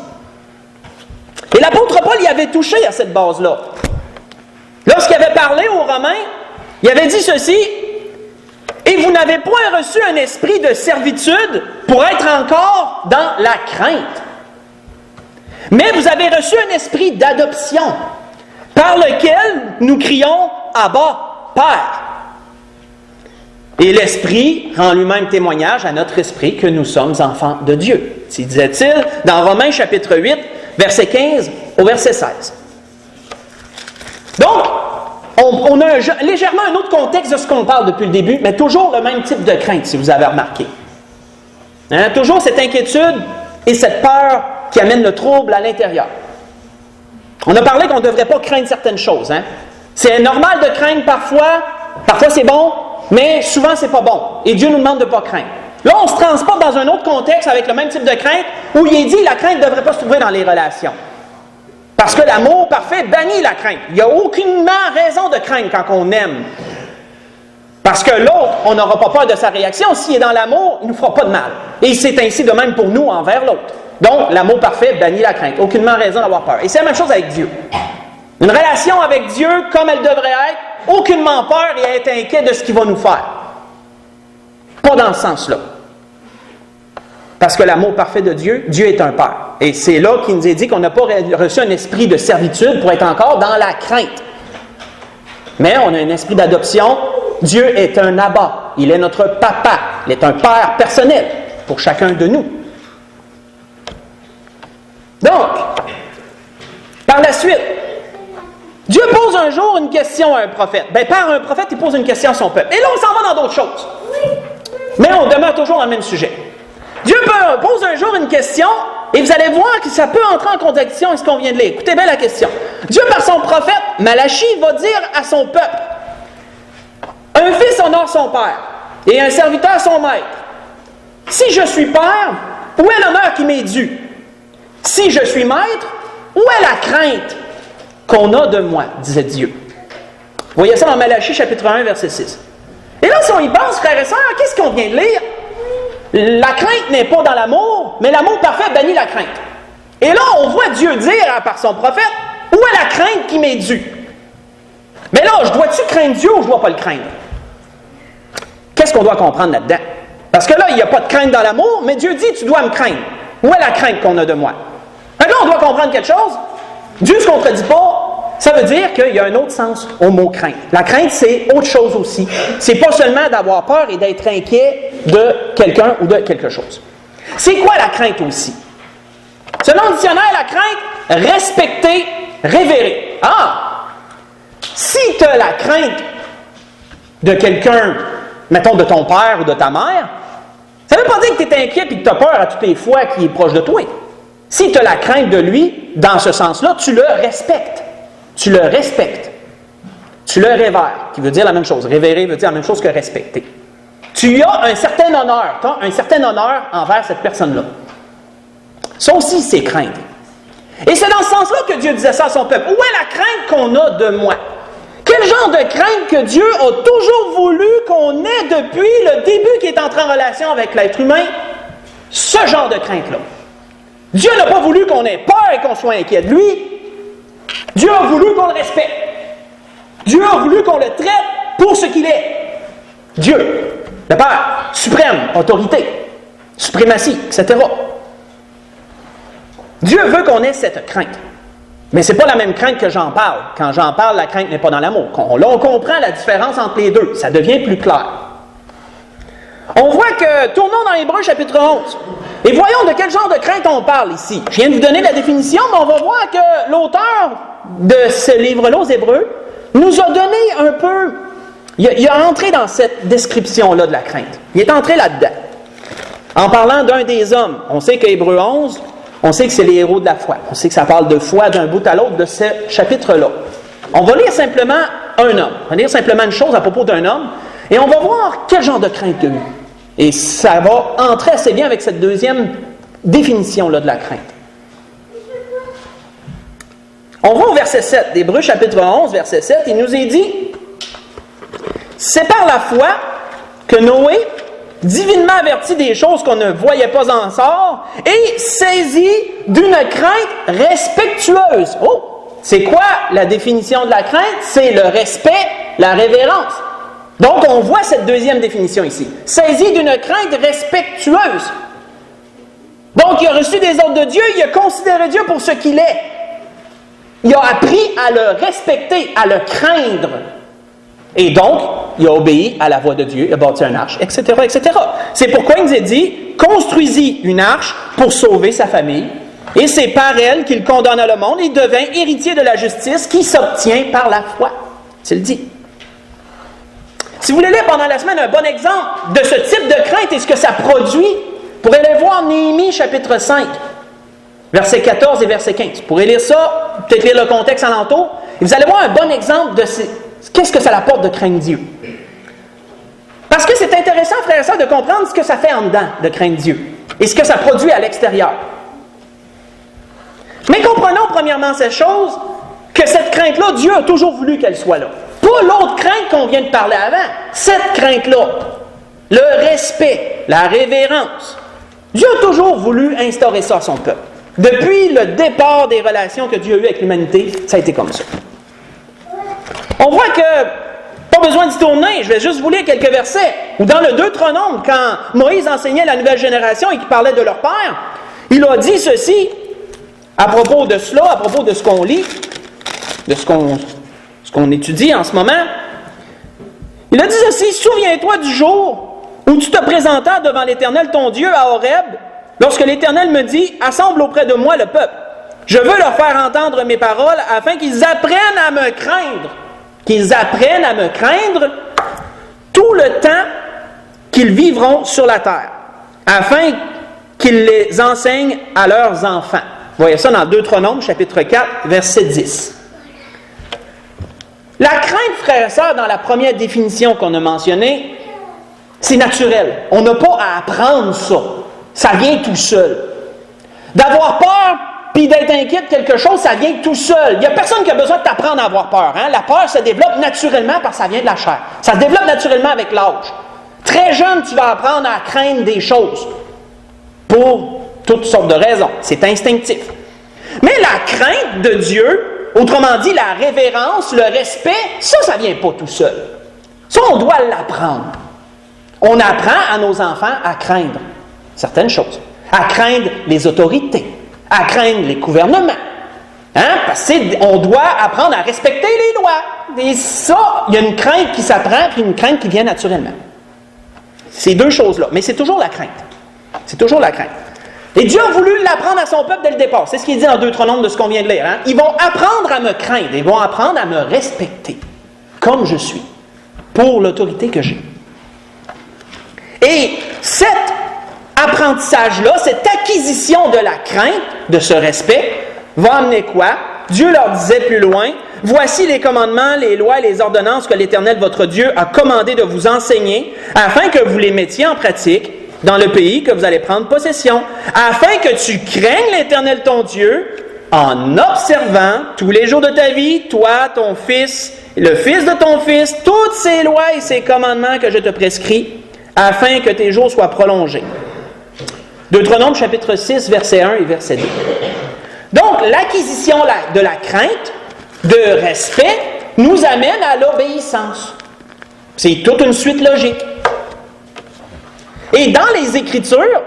Et l'apôtre Paul y avait touché à cette base-là. Lorsqu'il avait parlé aux Romains, il avait dit ceci: « Et vous n'avez point reçu un esprit de servitude pour être encore dans la crainte. Mais vous avez reçu un esprit d'adoption, par lequel nous crions « Abba, Père ». Et l'Esprit rend lui-même témoignage à notre esprit que nous sommes enfants de Dieu. S'y disait-il dans Romains chapitre 8, verset 15 au verset 16. Donc, on a légèrement un autre contexte de ce qu'on parle depuis le début, mais toujours le même type de crainte, si vous avez remarqué. Hein? Toujours cette inquiétude et cette peur qui amène le trouble à l'intérieur. On a parlé qu'on ne devrait pas craindre certaines choses. Hein? C'est normal de craindre parfois c'est bon, mais souvent c'est pas bon. Et Dieu nous demande de ne pas craindre. Là, on se transporte dans un autre contexte avec le même type de crainte, où il est dit que la crainte ne devrait pas se trouver dans les relations. Parce que l'amour parfait bannit la crainte. Il n'y a aucunement raison de craindre quand on aime. Parce que l'autre, on n'aura pas peur de sa réaction. S'il est dans l'amour, il ne nous fera pas de mal. Et c'est ainsi de même pour nous envers l'autre. Donc, l'amour parfait bannit la crainte. Aucunement raison d'avoir peur. Et c'est la même chose avec Dieu. Une relation avec Dieu, comme elle devrait être, aucunement peur et être inquiet de ce qu'il va nous faire. Pas dans ce sens-là. Parce que l'amour parfait de Dieu, Dieu est un Père. Et c'est là qu'il nous est dit qu'on n'a pas reçu un esprit de servitude pour être encore dans la crainte. Mais on a un esprit d'adoption. Dieu est un Abba. Il est notre papa. Il est un Père personnel pour chacun de nous. Donc, par la suite, Dieu pose un jour une question à un prophète. Par un prophète, il pose une question à son peuple. Et là, on s'en va dans d'autres choses. Mais on demeure toujours dans le même sujet. Dieu pose un jour une question, et vous allez voir que ça peut entrer en contradiction avec ce qu'on vient de lire. Écoutez bien la question. Dieu, par son prophète, Malachie, va dire à son peuple, « Un fils honore son père, et un serviteur son maître. Si je suis père, où est l'honneur qui m'est dû? Si je suis maître, où est la crainte qu'on a de moi, disait Dieu. » Vous voyez ça dans Malachie, chapitre 1, verset 6. Et là, si on y pense, frères et sœurs, qu'est-ce qu'on vient de lire? La crainte n'est pas dans l'amour, mais l'amour parfait bannit la crainte. Et là, on voit Dieu dire par son prophète, où est la crainte qui m'est due? Mais là, je dois-tu craindre Dieu ou je ne dois pas le craindre? Qu'est-ce qu'on doit comprendre là-dedans? Parce que là, il n'y a pas de crainte dans l'amour, mais Dieu dit, tu dois me craindre. Où est la crainte qu'on a de moi? Là, on doit comprendre quelque chose. Dieu ne se contredit pas. Ça veut dire qu'il y a un autre sens au mot crainte. La crainte, c'est autre chose aussi. C'est pas seulement d'avoir peur et d'être inquiet de quelqu'un ou de quelque chose. C'est quoi la crainte aussi? Selon le dictionnaire, la crainte, respecter, révérer. Ah! Si tu as la crainte de quelqu'un, mettons de ton père ou de ta mère, ça ne veut pas dire que tu es inquiet et que tu as peur à toutes les fois qu'il est proche de toi. Si tu as la crainte de lui, dans ce sens-là, tu le respectes. Tu le respectes. Tu le révères, qui veut dire la même chose. Révérer veut dire la même chose que respecter. Tu as un certain honneur. Tu as un certain honneur envers cette personne-là. Ça aussi, c'est craindre. Et c'est dans ce sens-là que Dieu disait ça à son peuple. Où est la crainte qu'on a de moi? Quel genre de crainte que Dieu a toujours voulu qu'on ait depuis le début qu'il est entré en relation avec l'être humain? Ce genre de crainte-là. Dieu n'a pas voulu qu'on ait peur et qu'on soit inquiet de lui. Dieu a voulu qu'on le respecte. Dieu a voulu qu'on le traite pour ce qu'il est. Dieu, le Père, suprême, autorité, suprématie, etc. Dieu veut qu'on ait cette crainte. Mais ce n'est pas la même crainte que j'en parle. Quand j'en parle, la crainte n'est pas dans l'amour. Là, on comprend la différence entre les deux. Ça devient plus clair. On voit que, tournons dans Hébreux chapitre 11, et voyons de quel genre de crainte on parle ici. Je viens de vous donner la définition, mais on va voir que l'auteur de ce livre-là, aux Hébreux, nous a donné un peu... Il a entré dans cette description-là de la crainte. Il est entré là-dedans. En parlant d'un des hommes, on sait qu'Hébreux 11, on sait que c'est les héros de la foi. On sait que ça parle de foi d'un bout à l'autre de ce chapitre-là. On va lire simplement un homme. On va lire simplement une chose à propos d'un homme, et on va voir quel genre de crainte il a eu. Et ça va entrer assez bien avec cette deuxième définition-là de la crainte. On va au verset 7, d'Hébreux chapitre 11, verset 7, il nous est dit « C'est par la foi que Noé, divinement averti des choses qu'on ne voyait pas en sort, et saisi d'une crainte respectueuse. » Oh! C'est quoi la définition de la crainte? C'est le respect, la révérence. Donc, on voit cette deuxième définition ici. Saisi d'une crainte respectueuse. Donc, il a reçu des ordres de Dieu, il a considéré Dieu pour ce qu'il est. Il a appris à le respecter, à le craindre. Et donc, il a obéi à la voix de Dieu, il a bâti une arche, etc., etc. C'est pourquoi il nous a dit, construisit une arche pour sauver sa famille. Et c'est par elle qu'il condamna le monde et devint héritier de la justice qui s'obtient par la foi. C'est le dit. Si vous voulez lire pendant la semaine un bon exemple de ce type de crainte et ce que ça produit, vous pourrez aller voir Néhémie chapitre 5, versets 14 et verset 15. Vous pourrez lire ça, peut-être lire le contexte alentour, et vous allez voir un bon exemple de qu'est-ce que ça apporte de craindre Dieu. Parce que c'est intéressant, frères et sœurs, de comprendre ce que ça fait en dedans de craindre Dieu et ce que ça produit à l'extérieur. Mais comprenons premièrement cette chose, que cette crainte-là, Dieu a toujours voulu qu'elle soit là. Pas Pas l'autre crainte qu'on vient de parler avant. Cette crainte-là. Le respect, la révérence. Dieu a toujours voulu instaurer ça à son peuple. Depuis le départ des relations que Dieu a eues avec l'humanité, ça a été comme ça. On voit que, pas besoin d'y tourner, je vais juste vous lire quelques versets. Ou dans le Deutéronome, quand Moïse enseignait la nouvelle génération et qu'il parlait de leur père, il a dit ceci, à propos de cela, à propos de ce qu'on lit, de ce qu'on étudie en ce moment. Il a dit ceci, « Souviens-toi du jour où tu te présentas devant l'Éternel ton Dieu à Horeb, lorsque l'Éternel me dit, « Assemble auprès de moi le peuple. Je veux leur faire entendre mes paroles afin qu'ils apprennent à me craindre. » Qu'ils apprennent à me craindre tout le temps qu'ils vivront sur la terre, afin qu'ils les enseignent à leurs enfants. Vous voyez ça dans Deutéronome, chapitre 4, verset 10. La crainte, frères et sœurs, dans la première définition qu'on a mentionnée, c'est naturel. On n'a pas à apprendre ça. Ça vient tout seul. D'avoir peur puis d'être inquiet de quelque chose, ça vient tout seul. Il n'y a personne qui a besoin de t'apprendre à avoir peur. Hein? La peur se développe naturellement parce que ça vient de la chair. Ça se développe naturellement avec l'âge. Très jeune, tu vas apprendre à craindre des choses pour toutes sortes de raisons. C'est instinctif. Mais la crainte de Dieu, autrement dit la révérence, le respect, ça ne vient pas tout seul. Ça, on doit l'apprendre. On apprend à nos enfants à craindre certaines choses. À craindre les autorités. À craindre les gouvernements. Hein? Parce qu'on doit apprendre à respecter les lois. Et ça, il y a une crainte qui s'apprend et une crainte qui vient naturellement. Ces deux choses-là. Mais c'est toujours la crainte. C'est toujours la crainte. Et Dieu a voulu l'apprendre à son peuple dès le départ. C'est ce qu'il dit dans Deutéronome de ce qu'on vient de lire. Hein? Ils vont apprendre à me craindre. Ils vont apprendre à me respecter comme je suis pour l'autorité que j'ai. Et cet apprentissage-là, cette acquisition de la crainte, de ce respect, va amener quoi? Dieu leur disait plus loin, « Voici les commandements, les lois et les ordonnances que l'Éternel votre Dieu a commandé de vous enseigner, afin que vous les mettiez en pratique dans le pays que vous allez prendre possession, afin que tu craignes l'Éternel ton Dieu, en observant tous les jours de ta vie, toi, ton fils, le fils de ton fils, toutes ces lois et ces commandements que je te prescris, afin que tes jours soient prolongés. » Deutéronome chapitre 6, verset 1 et verset 2. Donc, l'acquisition de la crainte, de respect, nous amène à l'obéissance. C'est toute une suite logique. Et dans les Écritures,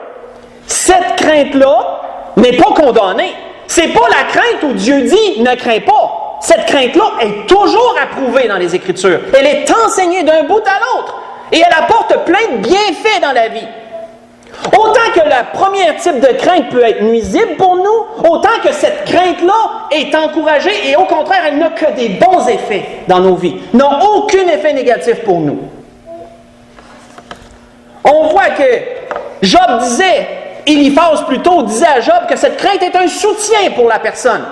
cette crainte-là n'est pas condamnée. C'est pas la crainte où Dieu dit « ne crains pas ». Cette crainte-là est toujours approuvée dans les Écritures. Elle est enseignée d'un bout à l'autre. Et elle apporte plein de bienfaits dans la vie. Autant que le premier type de crainte peut être nuisible pour nous, autant que cette crainte-là est encouragée et au contraire, elle n'a que des bons effets dans nos vies. N'a aucun effet négatif pour nous. On voit que Job disait, Éliphaz plutôt disait à Job que cette crainte est un soutien pour la personne.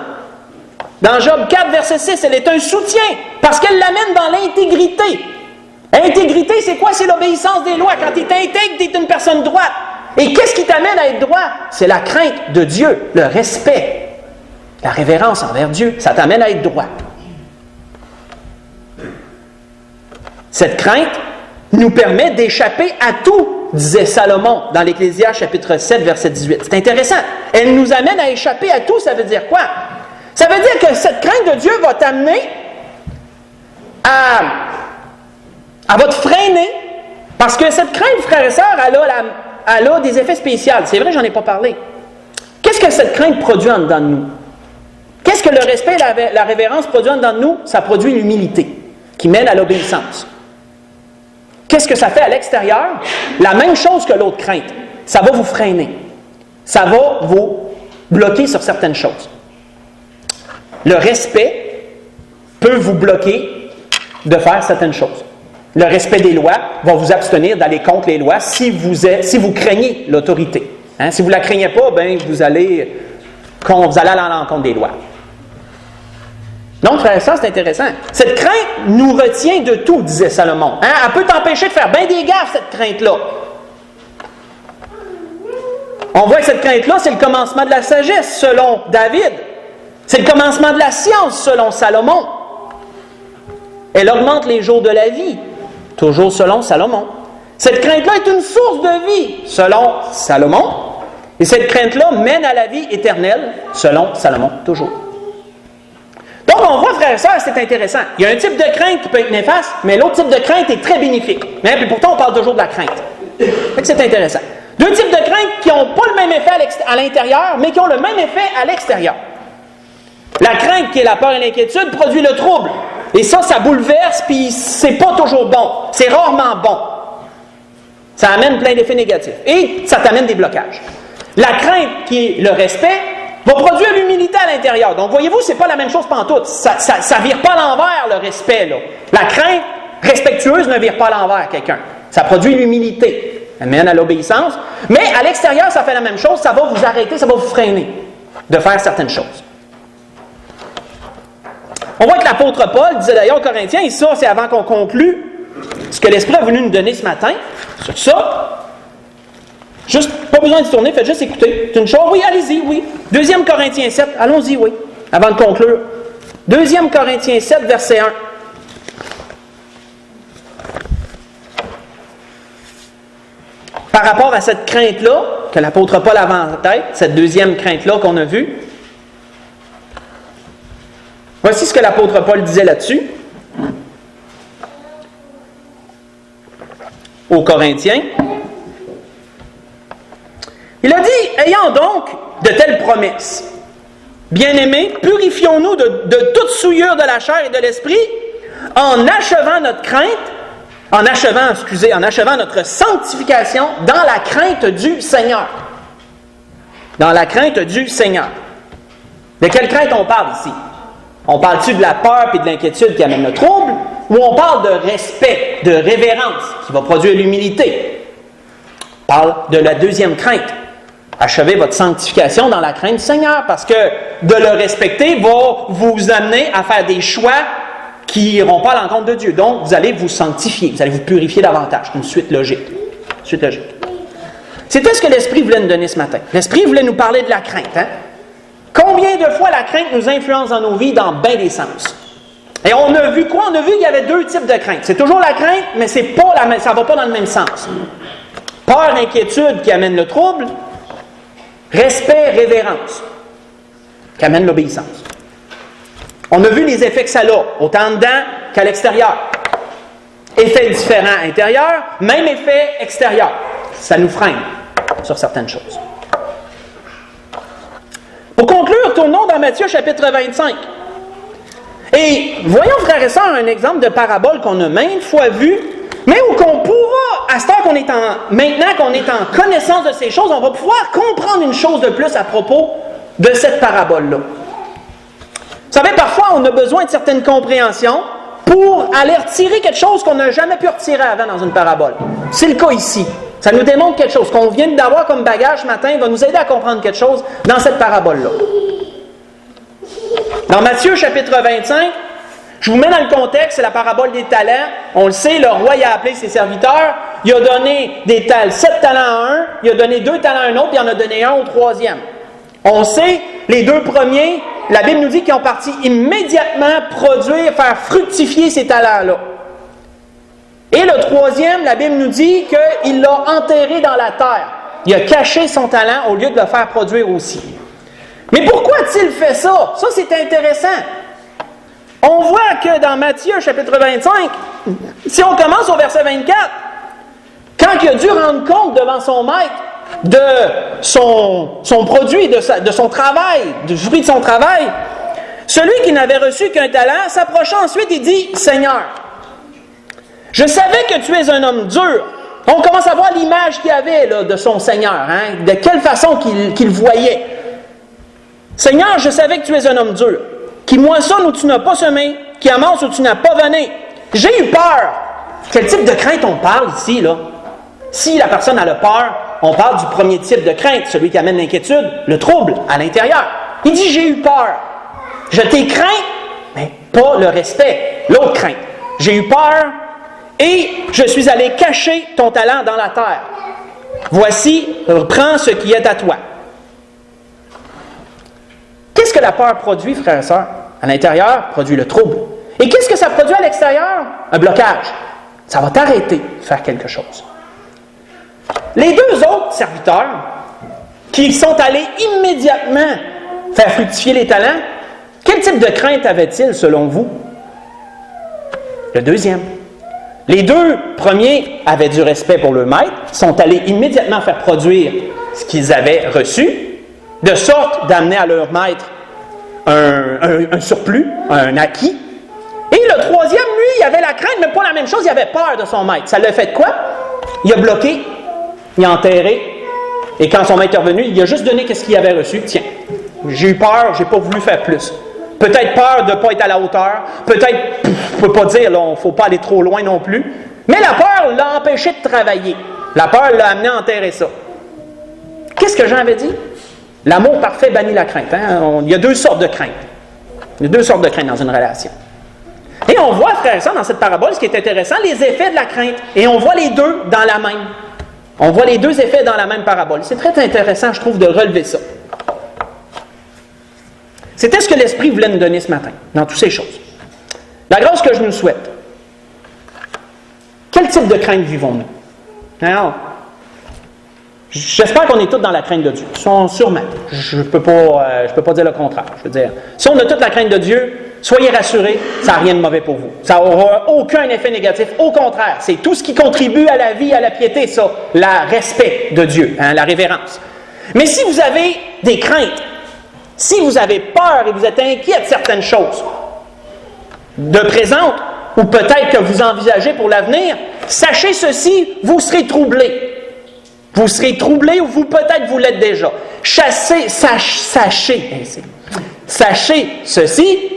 Dans Job 4, verset 6, elle est un soutien parce qu'elle l'amène dans l'intégrité. Intégrité, c'est quoi? C'est l'obéissance des lois. Quand tu es intègre, tu es une personne droite. Et qu'est-ce qui t'amène à être droit? C'est la crainte de Dieu, le respect, la révérence envers Dieu. Ça t'amène à être droit. Cette crainte nous permet d'échapper à tout, disait Salomon dans l'Ecclésiaste chapitre 7, verset 18. C'est intéressant. Elle nous amène à échapper à tout, ça veut dire quoi? Ça veut dire que cette crainte de Dieu va t'amener à va te freiner, parce que cette crainte, frères et sœurs, elle a des effets spéciaux. C'est vrai, j'en ai pas parlé. Qu'est-ce que cette crainte produit en dedans de nous? Qu'est-ce que le respect et la révérence produisent en dedans de nous? Ça produit une humilité qui mène à l'obéissance. Qu'est-ce que ça fait à l'extérieur? La même chose que l'autre crainte. Ça va vous freiner. Ça va vous bloquer sur certaines choses. Le respect peut vous bloquer de faire certaines choses. Le respect des lois va vous abstenir d'aller contre les lois si vous craignez l'autorité. Hein? Si vous ne la craignez pas, ben, vous allez à l'encontre des lois. Donc, frère et sœurs, c'est intéressant. Cette crainte nous retient de tout, disait Salomon. Hein? Elle peut t'empêcher de faire bien des gaffes, cette crainte-là. On voit que cette crainte-là, c'est le commencement de la sagesse, selon David. C'est le commencement de la science, selon Salomon. Elle augmente les jours de la vie, toujours selon Salomon. Cette crainte-là est une source de vie, selon Salomon. Et cette crainte-là mène à la vie éternelle, selon Salomon, toujours. Donc, on voit, frères et sœurs, c'est intéressant. Il y a un type de crainte qui peut être néfaste, mais l'autre type de crainte est très bénéfique. Mais puis pourtant, on parle toujours de la crainte. Fait que c'est intéressant. Deux types de craintes qui n'ont pas le même effet à l'intérieur, mais qui ont le même effet à l'extérieur. La crainte, qui est la peur et l'inquiétude, produit le trouble. Et ça bouleverse, puis c'est pas toujours bon. C'est rarement bon. Ça amène plein d'effets négatifs. Et ça t'amène des blocages. La crainte, qui est le respect, va produire l'humilité à l'intérieur. Donc, voyez-vous, c'est pas la même chose pantoute. Ça vire pas à l'envers, le respect, là. La crainte respectueuse ne vire pas à l'envers quelqu'un. Ça produit l'humilité. Elle mène à l'obéissance. Mais à l'extérieur, ça fait la même chose. Ça va vous arrêter, ça va vous freiner de faire certaines choses. On voit que l'apôtre Paul disait d'ailleurs aux Corinthiens, et ça, c'est avant qu'on conclue, ce que l'Esprit a voulu nous donner ce matin, sur ça. Juste, pas besoin de se tourner, faites juste écouter. C'est une chose, oui, allez-y, oui. 2 Corinthiens 7, allons-y, oui, avant de conclure. 2 Corinthiens 7, verset 1. Par rapport à cette crainte-là, que l'apôtre Paul avait en tête, cette deuxième crainte-là qu'on a vue, voici ce que l'apôtre Paul disait là-dessus. Aux Corinthiens. Il a dit, ayant donc de telles promesses, bien-aimés, purifions-nous de toute souillure de la chair et de l'esprit, en achevant notre crainte, en achevant notre sanctification dans la crainte du Seigneur. Dans la crainte du Seigneur. De quelle crainte on parle ici? On parle-tu de la peur et de l'inquiétude qui amène le trouble, ou on parle de respect, de révérence, qui va produire l'humilité? On parle de la deuxième crainte. Achevez votre sanctification dans la crainte du Seigneur, parce que de le respecter va vous amener à faire des choix qui n'iront pas à l'encontre de Dieu. Donc, vous allez vous sanctifier, vous allez vous purifier davantage. C'est une suite logique. C'était ce que l'Esprit voulait nous donner ce matin. L'Esprit voulait nous parler de la crainte. Hein? Combien de fois la crainte nous influence dans nos vies dans bien des sens? Et on a vu quoi? On a vu qu'il y avait 2 types de crainte. C'est toujours la crainte, mais ça ne va pas dans le même sens. Peur, inquiétude qui amène le trouble. Respect, révérence qui amène l'obéissance. On a vu les effets que ça a, autant dedans qu'à l'extérieur. Effet différent intérieur, même effet extérieur. Ça nous freine sur certaines choses. Pour conclure, tournons dans Matthieu chapitre 25. Et voyons, frères et sœurs, un exemple de parabole qu'on a maintes fois vu, mais où qu'on pourra, à ce temps maintenant qu'on est en connaissance de ces choses, on va pouvoir comprendre une chose de plus à propos de cette parabole-là. Vous savez, parfois, on a besoin de certaines compréhensions pour aller retirer quelque chose qu'on n'a jamais pu retirer avant dans une parabole. C'est le cas ici. Ça nous démontre quelque chose qu'on vient d'avoir comme bagage ce matin, va nous aider à comprendre quelque chose dans cette parabole-là. Dans Matthieu chapitre 25, je vous mets dans le contexte, c'est la parabole des talents. On le sait, le roi il a appelé ses serviteurs, il a donné 7 talents à un, il a donné 2 talents à un autre, puis il en a donné 1 au 3e. On sait, les 2 premiers, la Bible nous dit qu'ils ont parti immédiatement produire, faire fructifier ces talents-là. Et le 3e, la Bible nous dit qu'il l'a enterré dans la terre. Il a caché son talent au lieu de le faire produire aussi. Mais pourquoi a-t-il fait ça? Ça, c'est intéressant. On voit que dans Matthieu, chapitre 25, si on commence au verset 24, quand il a dû rendre compte devant son maître de son produit, de son travail, du fruit de son travail, celui qui n'avait reçu qu'un talent s'approcha ensuite et dit, « Seigneur, je savais que tu es un homme dur. » On commence à voir l'image qu'il avait là, de son Seigneur, hein, de quelle façon qu'il voyait. « Seigneur, je savais que tu es un homme dur, qui moissonne où tu n'as pas semé, qui amasse où tu n'as pas vanné. J'ai eu peur. » Quel type de crainte on parle ici, là? Si la personne a le peur, on parle du premier type de crainte, celui qui amène l'inquiétude, le trouble à l'intérieur. Il dit, j'ai eu peur. Je t'ai craint, mais pas le respect. L'autre crainte. J'ai eu peur et je suis allé cacher ton talent dans la terre. Voici, prends ce qui est à toi. Qu'est-ce que la peur produit, frères et sœurs? À l'intérieur, produit le trouble. Et qu'est-ce que ça produit à l'extérieur? Un blocage. Ça va t'arrêter de faire quelque chose. Les deux autres serviteurs qui sont allés immédiatement faire fructifier les talents, quel type de crainte avaient-ils selon vous? Le deuxième. Les deux premiers avaient du respect pour le maître, sont allés immédiatement faire produire ce qu'ils avaient reçu, de sorte d'amener à leur maître un surplus, un acquis. Et le troisième, lui, il avait la crainte, mais pas la même chose, il avait peur de son maître. Ça l'a fait quoi? Il a bloqué, il a enterré, et quand son maître est revenu, il a juste donné ce qu'il avait reçu. Tiens, j'ai eu peur, j'ai pas voulu faire plus. Peut-être peur de ne pas être à la hauteur, peut-être, je ne peux pas dire, il ne faut pas aller trop loin non plus, mais la peur l'a empêché de travailler. La peur l'a amené à enterrer ça. Qu'est-ce que Jean avait dit? L'amour parfait bannit la crainte. Hein? Il y a deux sortes de craintes. Il y a deux sortes de craintes dans une relation. Et on voit, frère et sœurs, dans cette parabole, ce qui est intéressant, les effets de la crainte. Et on voit les deux dans la même. On voit les deux effets dans la même parabole. C'est très intéressant, je trouve, de relever ça. C'était ce que l'Esprit voulait nous donner ce matin, dans toutes ces choses. La grâce que je nous souhaite. Quel type de crainte vivons-nous? Alors, j'espère qu'on est tous dans la crainte de Dieu. Sûrement. Je ne peux pas dire le contraire. Je veux dire, si on a toute la crainte de Dieu, soyez rassurés, ça n'a rien de mauvais pour vous. Ça n'aura aucun effet négatif. Au contraire, c'est tout ce qui contribue à la vie, à la piété, ça. Le respect de Dieu, la révérence. Mais si vous avez des craintes, si vous avez peur et vous êtes inquiet de certaines choses, de présentes, ou peut-être que vous envisagez pour l'avenir, sachez ceci, vous serez troublés. Vous serez troublés ou vous peut-être vous l'êtes déjà. Sachez ceci,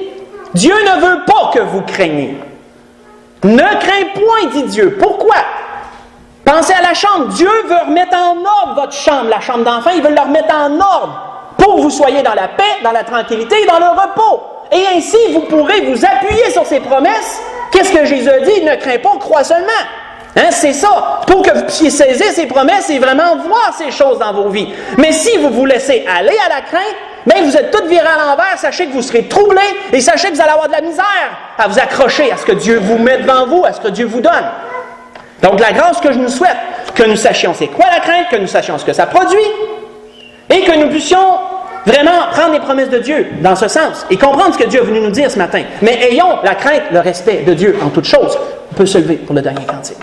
Dieu ne veut pas que vous craigniez. Ne crains point, dit Dieu. Pourquoi? Pensez à la chambre. Dieu veut remettre en ordre votre chambre, la chambre d'enfant, il veut la remettre en ordre pour que vous soyez dans la paix, dans la tranquillité et dans le repos. Et ainsi, vous pourrez vous appuyer sur ses promesses. Qu'est-ce que Jésus a dit? Ne crains pas, crois seulement. Hein, c'est ça. Pour que vous puissiez saisir ses promesses et vraiment voir ces choses dans vos vies. Mais si vous vous laissez aller à la crainte, bien, vous êtes tous virés à l'envers, sachez que vous serez troublés et sachez que vous allez avoir de la misère à vous accrocher à ce que Dieu vous met devant vous, à ce que Dieu vous donne. Donc, la grâce que je nous souhaite, que nous sachions c'est quoi la crainte, que nous sachions ce que ça produit et que nous puissions vraiment prendre les promesses de Dieu dans ce sens et comprendre ce que Dieu a voulu nous dire ce matin. Mais ayons la crainte, le respect de Dieu en toutes choses. On peut se lever pour le dernier cantique.